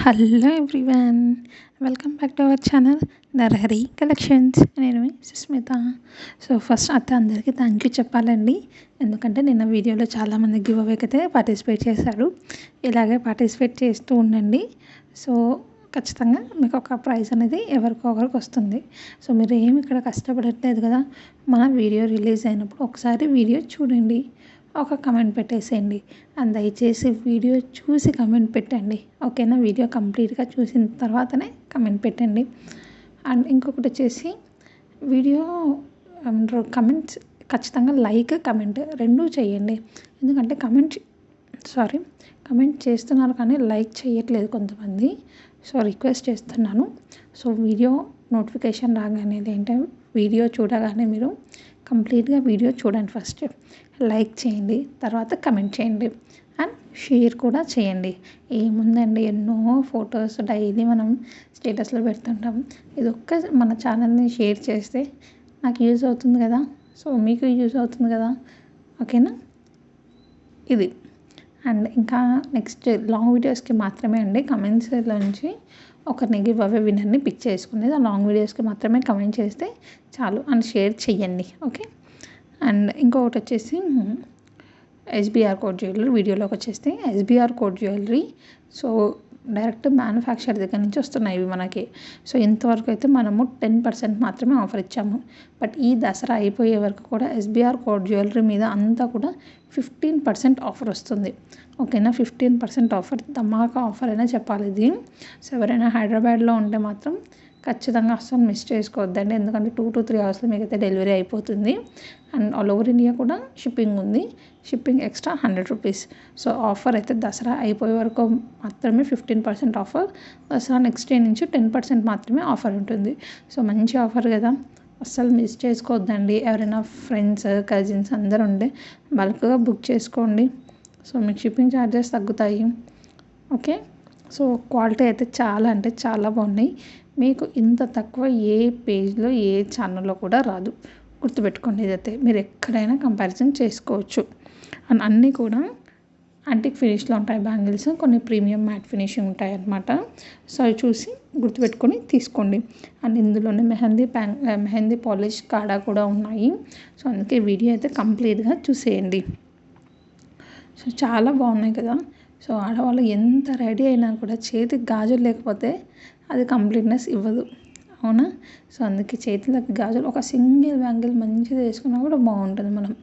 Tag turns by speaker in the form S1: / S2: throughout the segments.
S1: Hello everyone, welcome back to our channel Narahari collections. నేను మీ Susmitha. So first అందరికీ thank you చెప్పాలండి. ఎందుకంటే నిన్న వీడియోలో చాలామంది గివ్ అవేకి అయితే పార్టిసిపేట్ చేశారు. ఇలాగే పార్టిసిపేట్ చేస్తూ ఉండండి. సో ఖచ్చితంగా మీకు ఒక ప్రైజ్ అనేది ఎవరికో ఒకరికి వస్తుంది. సో మీరు ఏమి ఇక్కడ కష్టపడట్లేదు కదా, మన వీడియో రిలీజ్ అయినప్పుడు ఒకసారి వీడియో చూడండి, ఒక కమెంట్ పెట్టేసేయండి. అండ్ దయచేసి వీడియో చూసి కమెంట్ పెట్టండి, ఓకేనా? వీడియో కంప్లీట్గా చూసిన తర్వాతనే కమెంట్ పెట్టండి. అండ్ ఇంకొకటి వచ్చేసి వీడియో కమెంట్స్ ఖచ్చితంగా లైక్ కమెంట్ రెండూ చేయండి. ఎందుకంటే కమెంట్ చేస్తున్నారు కానీ లైక్ చేయట్లేదు కొంతమంది. సో రిక్వెస్ట్ చేస్తున్నాను. సో వీడియో నోటిఫికేషన్ రాగానే ఏంటంటే వీడియో చూడగానే మీరు కంప్లీట్గా వీడియో చూడండి, ఫస్ట్ లైక్ చేయండి, తర్వాత కమెంట్ చేయండి అండ్ షేర్ కూడా చేయండి. ఏముందండి, ఎన్నో ఫొటోస్ డైలీ మనం స్టేటస్లో పెడుతుంటాం. ఇది మన ఛానల్ని షేర్ చేస్తే నాకు యూజ్ అవుతుంది కదా, సో మీకు యూజ్ అవుతుంది కదా, ఓకేనా? ఇది అండ్ ఇంకా నెక్స్ట్ లాంగ్ వీడియోస్కి మాత్రమే అండి కమెంట్స్లోంచి ఒకరిని గివ్ అవే విన్నర్ని పిక్ చేసుకునేది. ఆ లాంగ్ వీడియోస్కి మాత్రమే కమెంట్ చేస్తే చాలు అండ్ షేర్ చెయ్యండి, ఓకే? అండ్ ఇంకొకటి వచ్చేసి ఎస్బీఆర్ కోడ్ జ్యువెలరీ. వీడియోలోకి వచ్చేస్తే SBR code jewellery so direct manufacture దగ్గర నుంచి వస్తున్నాయి ఇవి మనకి. సో ఇంతవరకు అయితే మనము 10% మాత్రమే ఆఫర్ ఇచ్చాము. బట్ ఈ దసరా అయిపోయే వరకు కూడా ఎస్బీఆర్ కోడ్ జ్యువెలరీ మీద అంతా కూడా 15% ఆఫర్ వస్తుంది, ఓకేనా? 15% ఆఫర్, ధమాకా ఆఫర్ అయినా చెప్పాలి ఇది. సో ఎవరైనా హైదరాబాద్లో ఉంటే మాత్రం ఖచ్చితంగా అస్సలు మిస్ చేసుకోవద్దండి. ఎందుకంటే 2 to 3 అవర్స్లో మీకైతే డెలివరీ అయిపోతుంది. అండ్ ఆల్ ఓవర్ ఇండియా కూడా షిప్పింగ్ ఉంది. Shipping extra 100 rupees. So offer అయితే దసరా అయిపోయే వరకు మాత్రమే 15% ఆఫర్. దసరా నెక్స్ట్ డే నుంచి 10% మాత్రమే ఆఫర్ ఉంటుంది. సో మంచి ఆఫర్ కదా, అస్సలు మిస్ చేసుకోవద్దండి. ఎవరైనా ఫ్రెండ్స్ కజిన్స్ అందరూ ఉంటే బల్క్గా బుక్ చేసుకోండి. సో మీకు షిప్పింగ్ ఛార్జెస్ తగ్గుతాయి, ఓకే? సో క్వాలిటీ అయితే చాలా అంటే చాలా బాగున్నాయి. మీకు ఇంత తక్కువ ఏ పేజ్లో ఏ ఛానల్లో కూడా రాదు, గుర్తుపెట్టుకోండి. ఇదైతే మీరు ఎక్కడైనా కంపారిజన్ చేసుకోవచ్చు. అండ్ అన్నీ కూడా యాంటిక్ ఫినిష్లో ఉంటాయి బ్యాంగిల్స్, కొన్ని ప్రీమియం మ్యాట్ ఫినిషింగ్ ఉంటాయి అన్నమాట. సో అవి చూసి గుర్తుపెట్టుకొని తీసుకోండి. అండ్ ఇందులోనే మెహందీ పాలిష్ కాడా కూడా ఉన్నాయి. సో అందుకే వీడియో అయితే కంప్లీట్గా చూసేయండి. సో చాలా బాగున్నాయి కదా. సో ఆడవాళ్ళు ఎంత రెడీ అయినా కూడా చేతికి గాజులు లేకపోతే అది కంప్లీట్నెస్ ఇవ్వదు, అవునా? సో అందుకే చేతులకు గాజులు ఒక సింగిల్ బ్యాంగిల్ మంచిది వేసుకున్నా కూడా బాగుంటుంది మనం,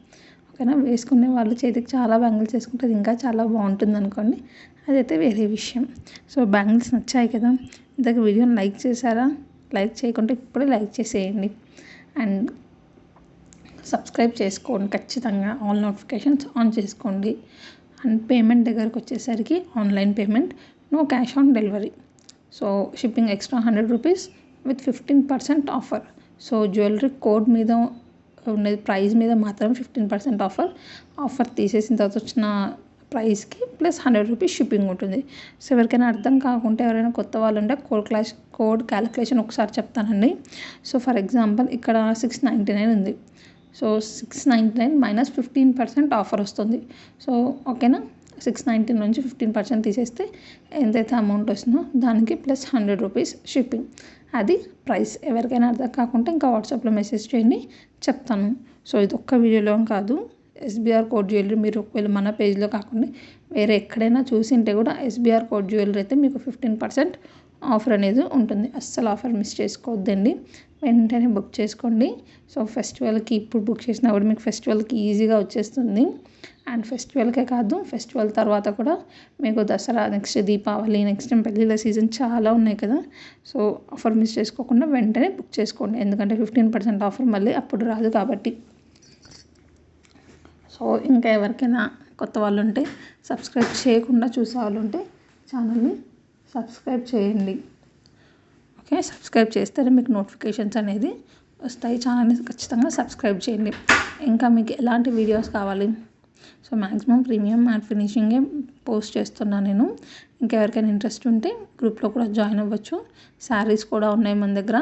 S1: ఓకేనా? వేసుకునే వాళ్ళు చేతికి చాలా బ్యాంగిల్స్ వేసుకుంటే అది ఇంకా చాలా బాగుంటుంది అనుకోండి, అదైతే వేరే విషయం. సో బ్యాంగిల్స్ నచ్చాయి కదా. ఇంతకు వీడియోని లైక్ చేశారా? లైక్ చేయకుంటే ఇప్పుడే లైక్ చేసేయండి. అండ్ సబ్స్క్రైబ్ చేసుకోండి ఖచ్చితంగా, ఆల్ నోటిఫికేషన్స్ ఆన్ చేసుకోండి. అండ్ పేమెంట్ దగ్గరకు వచ్చేసరికి online payment, no cash on delivery. So shipping extra 100 rupees with 15% offer. So jewellery code మీద ఉండేది ప్రైస్ మీద మాత్రం 15% ఆఫర్ తీసేసిన తర్వాత వచ్చిన ప్రైస్కి ప్లస్ 100 రూపీస్ షిప్పింగ్ ఉంటుంది. సో ఎవరికైనా అర్థం కాకుంటే ఎవరైనా కొత్త వాళ్ళు ఉంటే కోడ్ క్యాలిక్యులేషన్ ఒకసారి చెప్తానండి. సో ఫర్ ఎగ్జాంపుల్ ఇక్కడ 699 ఉంది. సో 699 మైనస్ 15% ఆఫర్ వస్తుంది. సో ఓకేనా, 690 నుంచి 15% తీసేస్తే ఎంతైతే అమౌంట్ వస్తుందో దానికి ప్లస్ 100 రూపీస్ షిప్పింగ్, అది ప్రైస్. ఎవరికైనా అర్థం కాకుంటే ఇంకా వాట్సాప్లో మెసేజ్ చేయండి, చెప్తాను. సో ఇది ఒక్క వీడియోలో కాదు, ఎస్బీఆర్ కోడ్ జ్యువెలరీ మీరు ఒకవేళ మన పేజ్లో కాకుండా వేరే ఎక్కడైనా చూసింటే కూడా ఎస్బీఆర్ కోడ్ జ్యువెలరీ అయితే మీకు 15% ఆఫర్ అనేది ఉంటుంది. అస్సలు ఆఫర్ మిస్ చేసుకోవద్దండి, వెంటనే బుక్ చేసుకోండి. సో ఫెస్టివల్కి ఇప్పుడు బుక్ చేసినా కూడా మీకు ఫెస్టివల్కి ఈజీగా వచ్చేస్తుంది. అండ్ ఫెస్టివల్కే కాదు, ఫెస్టివల్ తర్వాత కూడా మీకు దసరా, నెక్స్ట్ దీపావళి, నెక్స్ట్ పెళ్ళిళ్ళ సీజన్ చాలా ఉన్నాయి కదా. సో ఆఫర్ మిస్ చేసుకోకుండా వెంటనే బుక్ చేసుకోండి, ఎందుకంటే 15% ఆఫర్ మళ్ళీ అప్పుడు రాదు కాబట్టి. సో ఇంకా ఎవరికైనా కొత్త వాళ్ళు ఉంటే, సబ్స్క్రైబ్ చేయకుండా చూసే వాళ్ళు ఉంటే ఛానల్ని సబ్స్క్రైబ్ చేయండి, ఓకే? సబ్స్క్రైబ్ చేస్తేనే మీకు నోటిఫికేషన్స్ అనేది వస్తాయి. ఛానల్ని ఖచ్చితంగా సబ్స్క్రైబ్ చేయండి. ఇంకా మీకు ఎలాంటి వీడియోస్ కావాలి? సో మ్యాక్సిమం ప్రీమియం మ్యాట్ ఫినిషింగే పోస్ట్ చేస్తున్నాను నేను. ఇంకెవరికైనా ఇంట్రెస్ట్ ఉంటే గ్రూప్లో కూడా జాయిన్ అవ్వచ్చు. శారీస్ కూడా ఉన్నాయి మన దగ్గర.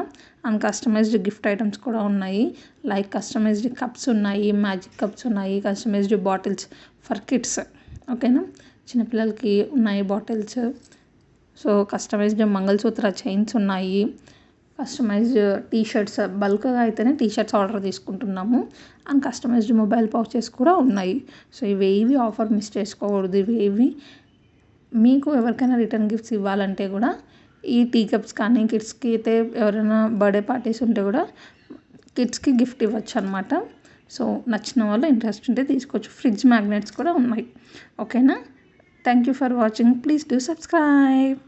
S1: అండ్ కస్టమైజ్డ్ గిఫ్ట్ ఐటమ్స్ కూడా ఉన్నాయి. లైక్ కస్టమైజ్డ్ కప్స్ ఉన్నాయి, మ్యాజిక్ కప్స్ ఉన్నాయి, కస్టమైజ్డ్ బాటిల్స్ ఫర్ కిడ్స్, ఓకేనా? చిన్నపిల్లలకి ఉన్నాయి bottles. So customized mangalsutra chains ఉన్నాయి, కస్టమైజ్డ్ టీషర్ట్స్, బల్క్గా అయితేనే టీషర్ట్స్ ఆర్డర్ తీసుకుంటున్నాము, అండ్ కస్టమైజ్డ్ మొబైల్ పౌచెస్ కూడా ఉన్నాయి. సో ఇవేవి ఆఫర్ మిస్ చేసుకోకూడదు. ఇవేవి మీకు ఎవరికైనా రిటర్న్ గిఫ్ట్స్ ఇవ్వాలంటే కూడా ఈ టీ కప్స్ కానీ, కిడ్స్కి అయితే ఎవరైనా బర్త్డే పార్టీస్ ఉంటే కూడా కిడ్స్కి గిఫ్ట్ ఇవ్వచ్చు అనమాట. సో నచ్చిన వాళ్ళు ఇంట్రెస్ట్ ఉంటే తీసుకోవచ్చు. ఫ్రిడ్జ్ మ్యాగ్నెట్స్ కూడా ఉన్నాయి. ఓకేనా? Thank you for watching. Please do subscribe.